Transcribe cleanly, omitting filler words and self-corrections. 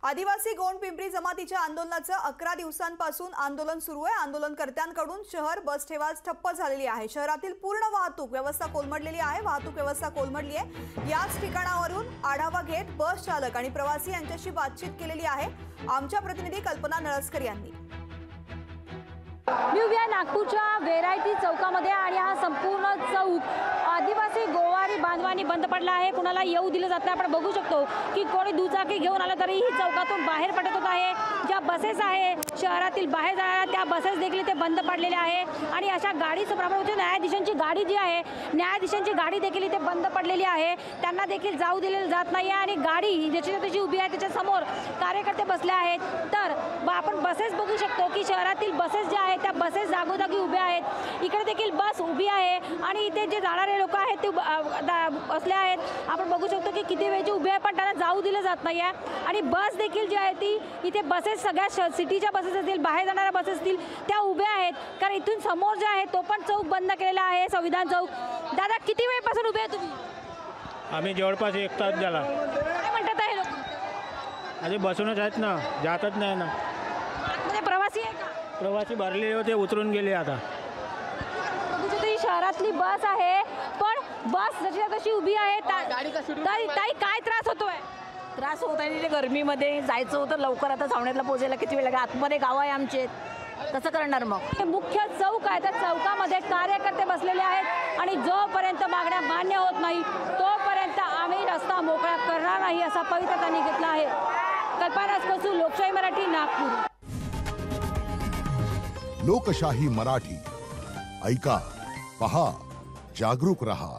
आदिवासी गोंड पिंपरी जमातीच्या आंदोलनाचं 11 दिवसांपासून आंदोलन सुरू आहे। आंदोलनकर्त्यांकडून शहर बस ठेवा ठप्प झालेली आहे। शहरातील पूर्ण वाहतूक व्यवस्था कोलमडलेली आहे। वाहतूक व्यवस्था कोलमडली आहे। याच ठिकाणावरून आढावा घेत बस चालक आणि प्रवासी यांच्याशी बातचीत केलेली आहे। आमच्या प्रतिनिधी कल्पना नळसकर यांनी। मी उभी आहे नागपूरच्या व्हेरायटी चौकामध्ये आणि हा संपूर्ण चौक आदिवासी गोवारी बांधवांनी बंद पडला आहे। कुणाला येऊ दिलं जात नाही। आपण बघू शकतो की कोणी दुचाकी घेऊन आलं तरी ही चौकातून बाहेर पडत होत आहे। ज्या बसेस आहे शहरातील बाहेर जाणाऱ्या त्या बसेस देखील ते बंद पडलेले आहे आणि अशा गाडीचं प्रमाण म्हणजे न्यायाधीशांची गाडी जी आहे न्यायाधीशांची गाडी देखील इथे बंद पडलेली आहे। त्यांना देखील जाऊ दिलेलं जात नाही आणि गाडी ज्याची त्याची उभी आहे त्याच्या समोर कार्यकर्ते बसले आहेत। तर आपण बसेस बघू शकतो की शहरातील बसेस ज्या आहेत त्या बसेस जागोजागी उभ्या आहेत। इकडे देखील बस उभी आहे आणि इथे जे जाणारे लोक आहेत ते बसले आहेत। आपण बघू शकतो की किती वेळची उभे आहे पण त्यांना जाऊ दिलं जात नाही आहे आणि बस देखील जी आहे ती इथे बसेस सगळ्या सिटीच्या बसेस असतील बाहेर जाणाऱ्या बसेस असतील त्या उभ्या आहेत। कारण इथून समोर जे आहे तो पण चौक बंद केलेला आहे संविधान चौक। दादा किती वेळपासून उभे आहे तुम्ही? आम्ही जवळपास 1 तास झाला। काय म्हणतात आहे लोक? अरे बसूनच आहेत ना, जातच नाही ना। आतमध्ये प्रवासी आहे का? प्रवासी भरलेले होते उतरून गेले आता। बघू शकतो ही शहरातली बस आहे पण बस जशी तशी उभी आहे। ताई काय त्रास होतोय? त्रास होत आहे ते गरमीमध्ये जायचं होतं लवकर, आता सावण्यातला पोहोचायला किती वेळ लागेल? आतमध्ये गाव आहे आमचे, कसं करणार मग? हे मुख्य चौक आहे त्या चौकामध्ये कार्यकर्ते बसलेले आहेत आणि जोपर्यंत मागण्या मान्य होत नाही तोपर्यंत आम्ही रस्ता मोकळा करणार नाही असा पवित्रा त्यांनी घेतला आहे। कल्पना कसू, लोकशाही मराठी, नागपूर। लोकशाही मराठी ऐका, पहा, जागरूक रहा।